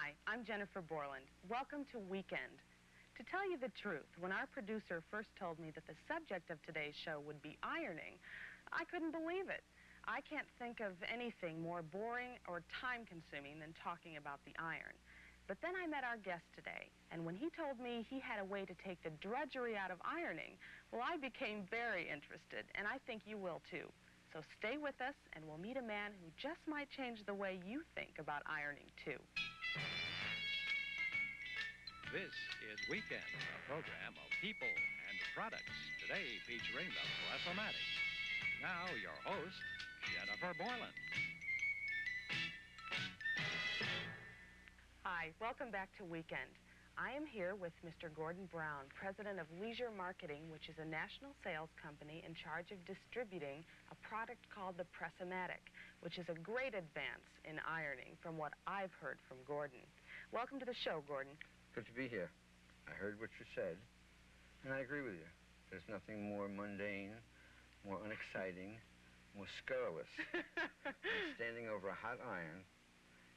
Hi, I'm Jennifer Borland. Welcome to Weekend. To tell you the truth, when our producer first told me that the subject of today's show would be ironing, I couldn't believe it. I can't think of anything more boring or time-consuming than talking about the iron. But then I met our guest today, and when he told me he had a way to take the drudgery out of ironing, well, I became very interested, and I think you will too. So stay with us, and we'll meet a man who just might change the way you think about ironing too. This is Weekend, a program of people and products, today featuring the Press-O-Matic. Now, your host, Jennifer Borland. Hi, welcome back to Weekend. I am here with Mr. Gordon Brown, president of Leisure Marketing, which is a national sales company in charge of distributing a product called the Press-O-Matic, which is a great advance in ironing from what I've heard from Gordon. Welcome to the show, Gordon. Good to be here. I heard what you said, and I agree with you. There's nothing more mundane, more unexciting, more scurrilous than standing over a hot iron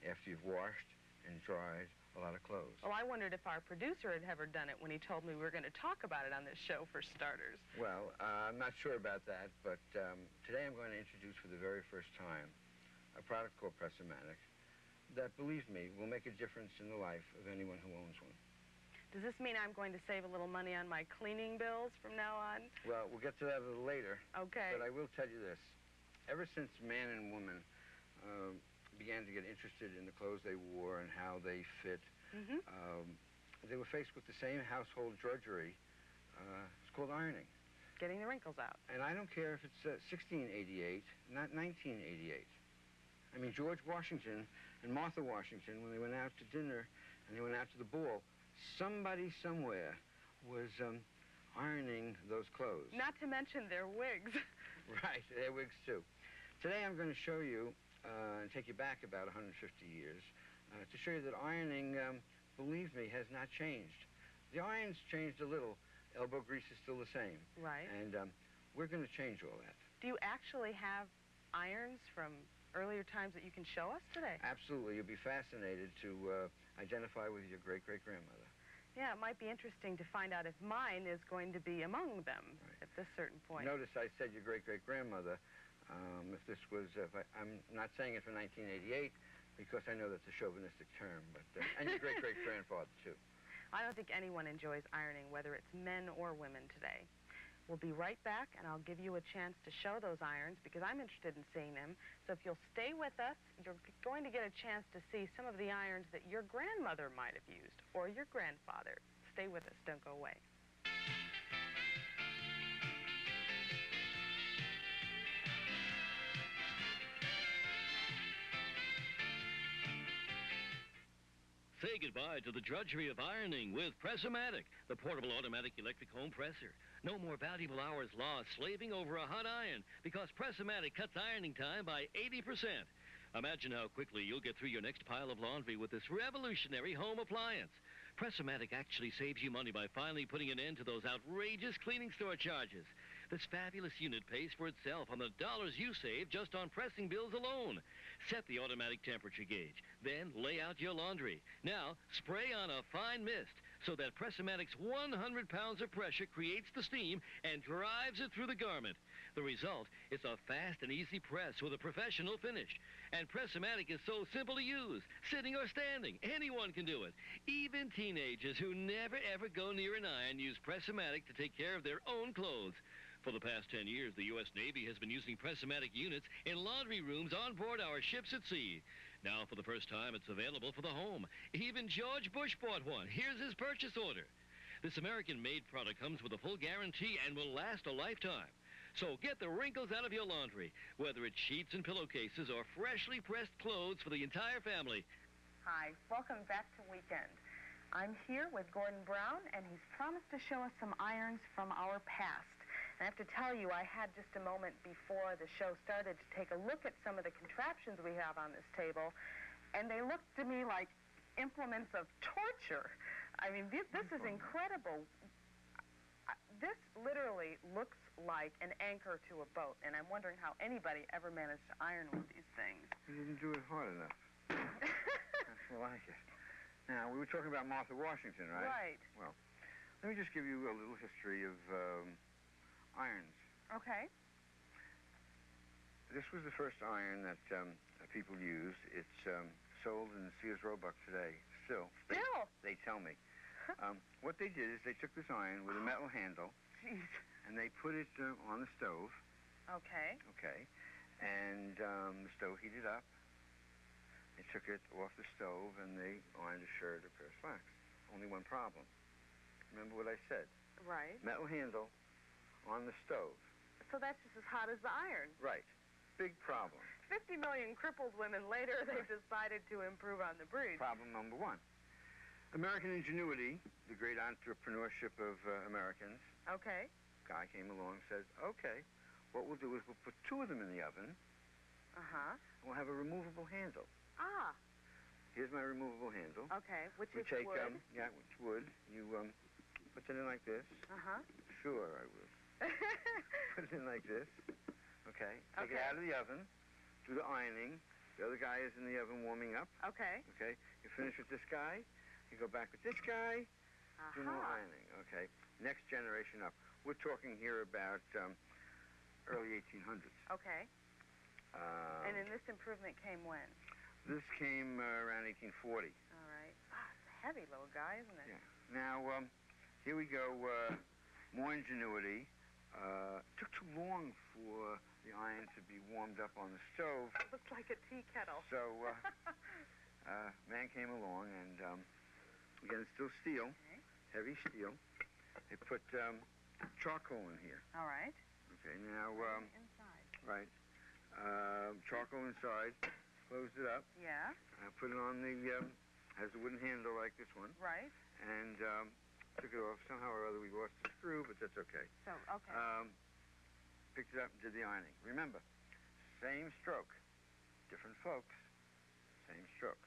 after you've washed and dried a lot of clothes. Well, I wondered if our producer had ever done it when he told me we were going to talk about it on this show, for starters. Well, I'm not sure about that, but today I'm going to introduce for the very first time a product called Press-O-Matic that, believe me, will make a difference in the life of anyone who owns one. Does this mean I'm going to save a little money on my cleaning bills from now on? Well, we'll get to that a little later. Okay. But I will tell you this. Ever since man and woman began to get interested in the clothes they wore and how they fit, they were faced with the same household drudgery. It's called ironing. Getting the wrinkles out. And I don't care if it's 1688, not 1988. I mean, George Washington and Martha Washington, when they went out to dinner and they went out to the ball, somebody somewhere was ironing those clothes. Not to mention their wigs. Right, their wigs too. Today I'm going to show you and take you back about 150 years to show you that ironing, believe me, has not changed. The iron's changed a little. Elbow grease is still the same. Right. And we're going to change all that. Do you actually have irons from earlier times that you can show us today? Absolutely. You'll be fascinated to identify with your great-great-grandmother. Yeah, it might be interesting to find out if mine is going to be among them at this certain point. Notice I said your great-great-grandmother. If this was, I'm not saying it for 1988 because I know that's a chauvinistic term, but and your great-great-grandfather too. I don't think anyone enjoys ironing, whether it's men or women today. We'll be right back, and I'll give you a chance to show those irons because I'm interested in seeing them. So if you'll stay with us, you're going to get a chance to see some of the irons that your grandmother might have used or your grandfather. Stay with us. Don't go away. Say goodbye to the drudgery of ironing with Press-O-Matic, the portable automatic electric home presser. No more valuable hours lost slaving over a hot iron because Press-O-Matic cuts ironing time by 80%. Imagine how quickly you'll get through your next pile of laundry with this revolutionary home appliance. Press-O-Matic actually saves you money by finally putting an end to those outrageous cleaning store charges. This fabulous unit pays for itself on the dollars you save just on pressing bills alone. Set the automatic temperature gauge, then lay out your laundry. Now, spray on a fine mist so that Press-O-Matic's 100 pounds of pressure creates the steam and drives it through the garment. The result is a fast and easy press with a professional finish. And Press-O-Matic is so simple to use, sitting or standing. Anyone can do it. Even teenagers who never ever go near an iron use Press-O-Matic to take care of their own clothes. For the past 10 years, the U.S. Navy has been using Press-O-Matic units in laundry rooms on board our ships at sea. Now, for the first time, it's available for the home. Even George Bush bought one. Here's his purchase order. This American-made product comes with a full guarantee and will last a lifetime. So get the wrinkles out of your laundry, whether it's sheets and pillowcases or freshly pressed clothes for the entire family. Hi, welcome back to Weekend. I'm here with Gordon Brown, and he's promised to show us some irons from our past. And I have to tell you, I had just a moment before the show started to take a look at some of the contraptions we have on this table, and they look to me like implements of torture. I mean, this is incredible. This literally looks like an anchor to a boat, and I'm wondering how anybody ever managed to iron with these things. You didn't do it hard enough. That's more like it. Now, we were talking about Martha Washington, right? Right. Well, let me just give you a little history of irons. Okay. This was the first iron that people used. It's sold in Sears Roebuck today. Still. They tell me. What they did is they took this iron with a metal handle. Jeez. And they put it on the stove. Okay. Okay. And the stove heated up. They took it off the stove and they ironed a shirt or pair of slacks. Only one problem. Remember what I said? Right. Metal handle on the stove. So that's just as hot as the iron. Right. Big problem. 50 million crippled women later, they decided to improve on the breed. Problem number one. American ingenuity, the great entrepreneurship of Americans. Okay. Guy came along and says, okay, what we'll do is we'll put two of them in the oven. Uh-huh. And we'll have a removable handle. Ah. Here's my removable handle. Okay, which We is take, wood. yeah, which wood. You put it in like this. Uh-huh. Sure, I will. Put it in like this. Okay. Take it Okay. out of the oven. Do the ironing. The other guy is in the oven warming up. Okay. Okay. You finish with this guy. You go back with this guy. Do more Uh-huh. ironing. Okay. Next generation up. We're talking here about early 1800s. Okay. And then this improvement came when? This came around 1840. All right. Ah, it's a heavy little guy, isn't it? Yeah. Now, here we go. More ingenuity. Took too long for the iron to be warmed up on the stove. It looks like a tea kettle. So, man came along and, again, it's still steel, Okay. heavy steel. They put charcoal in here. All right. Okay, now, Inside. right, charcoal inside, closed it up, Yeah. put it on the, has a wooden handle like this one, Right. and took it off. Somehow or other we lost the screw, but that's okay. So, okay. Picked it up and did the ironing. Remember, same stroke, different folks, same stroke.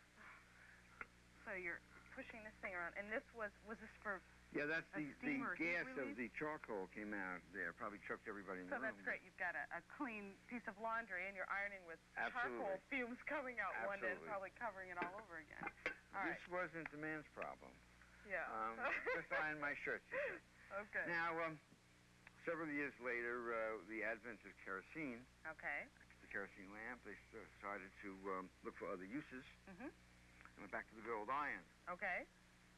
So you're pushing this thing around, and this was this for? Yeah, that's A the steamer heat gas of release? the charcoal came out there. Probably choked everybody in So the room. that's great. You've got a clean piece of laundry, and you're ironing with Absolutely. charcoal fumes coming out one end, Absolutely. probably covering it all over again. All right. This wasn't the man's problem. Yeah. Just iron my shirts, he said. Okay. Now, several years later, the advent of kerosene, Okay. the kerosene lamp, they decided to look for other uses Mhm. and went back to the good old iron. Okay.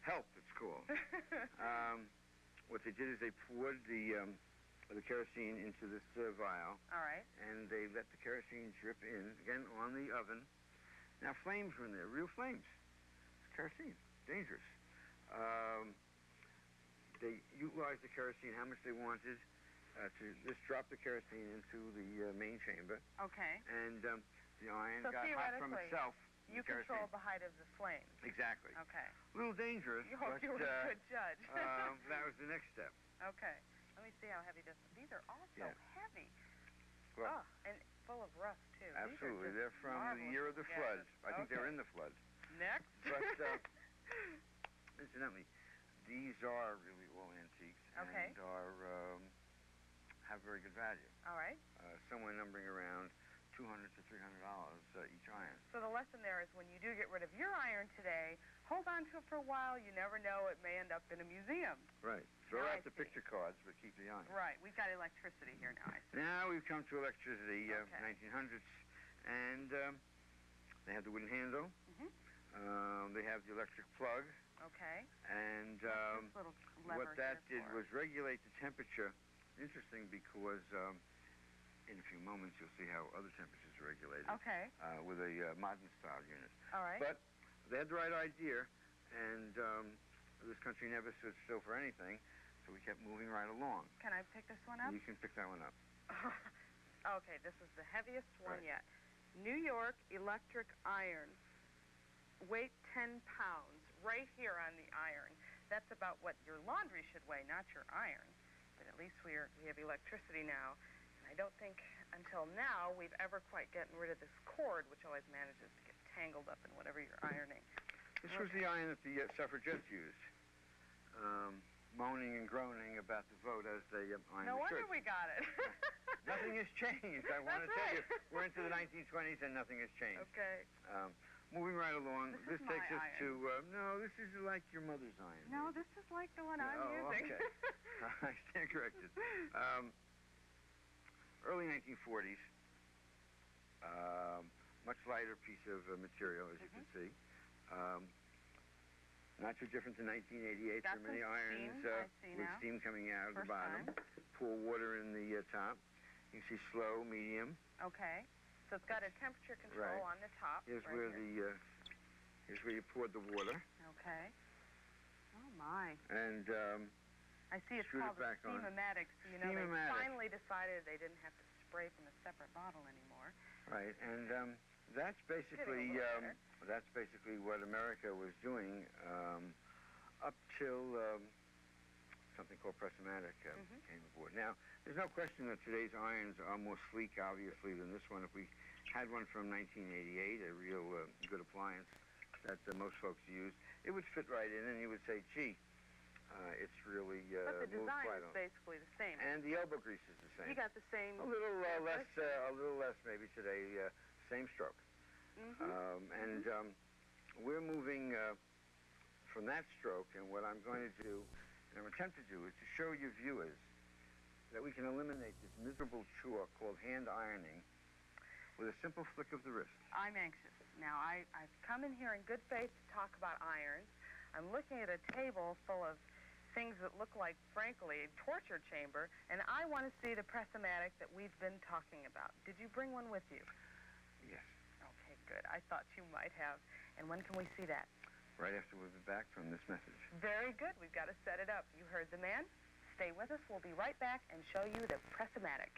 Help, it's called. What they did is they poured the kerosene into this vial, All right. and they let the kerosene drip in, again, on the oven. Now, flames were in there, real flames. It's kerosene, dangerous. They utilized the kerosene how much they wanted to just drop the kerosene into the main chamber, Okay. and the iron So got hot from theoretically, itself. You the kerosene. control the height of the flame. Exactly. Okay. A little dangerous, You hope but you were a good judge. that was the next step. Okay. Let me see how heavy this is. These are all so Yeah. heavy. Well, Oh, and full of rust, too. absolutely. These are They're just from the marvelous year of the flood. gadgets. I think they were Okay. in the flood. Next. But, incidentally, these are really all antiques Okay. and are have very good value. All right. Somewhere numbering around $200 to $300 each iron. So the lesson there is when you do get rid of your iron today, hold on to it for a while. You never know. It may end up in a museum. Right. Throw Now I out the see. picture cards, but keep the iron. Right. We've got electricity here now, I see. Now we've come to electricity, Okay. 1900s, and they have the wooden handle. Mhm. They have the electric plug, Okay. and This little lever what that here did for? was regulate the temperature. Interesting because in a few moments you'll see how other temperatures are regulated Okay. with a modern style unit. All right. But they had the right idea, and this country never stood still for anything, so we kept moving right along. Can I pick this one up? You can pick that one up. Okay, this is the heaviest one Right. yet. New York electric iron. Weight 10 pounds. Right here on the iron. That's about what your laundry should weigh, not your iron. But at least we have electricity now. And I don't think until now we've ever quite gotten rid of this cord, which always manages to get tangled up in whatever you're ironing. This was the iron that the suffragettes used, moaning and groaning about the vote as they ironed No the wonder shirts. we got it. Nothing has changed. I want to That's tell right. you, we're into the 1920s and nothing has changed. Okay. moving right along. This is my takes us iron. to, no, this is like your mother's iron. No, this is like the one I'm using. Okay. I stand corrected. Early 1940s, much lighter piece of material, as you can see. Not too different to 1988. Got There are many some irons steam, I see with now. steam coming out of the First bottom. time. Pour water in the top. You can see slow, medium. Okay. So it's got a temperature control Right. on the top. Here's right where here. here's where you poured the water. Okay. Oh my. And I see it's screwed it called the back on. Steam-O-Matic. So, you know, they Steam-O-Matic. finally decided they didn't have to spray from a separate bottle anymore. right, and that's basically what America was doing up till something called Press-O-Matic came aboard. Now, there's no question that today's irons are more sleek, obviously, than this one. If we had one from 1988, a real good appliance that most folks use, it would fit right in, and you would say, gee, it's really But the moved design quite is on. basically the same. And the elbow grease is the same. You got the same. a little less maybe today. Same stroke. And we're moving from that stroke, and what I'm going to do, and I'm attempting to do, is to show your viewers that we can eliminate this miserable chore called hand ironing with a simple flick of the wrist. I'm anxious. Now, I've come in here in good faith to talk about irons. I'm looking at a table full of things that look like, frankly, a torture chamber, and I want to see the Press-O-Matic that we've been talking about. Did you bring one with you? Yes. Okay, good. I thought you might have. And when can we see that? Right after we'll be back from this message. Very good. We've got to set it up. You heard the man. Stay with us. We'll be right back and show you the Press-O-Matic.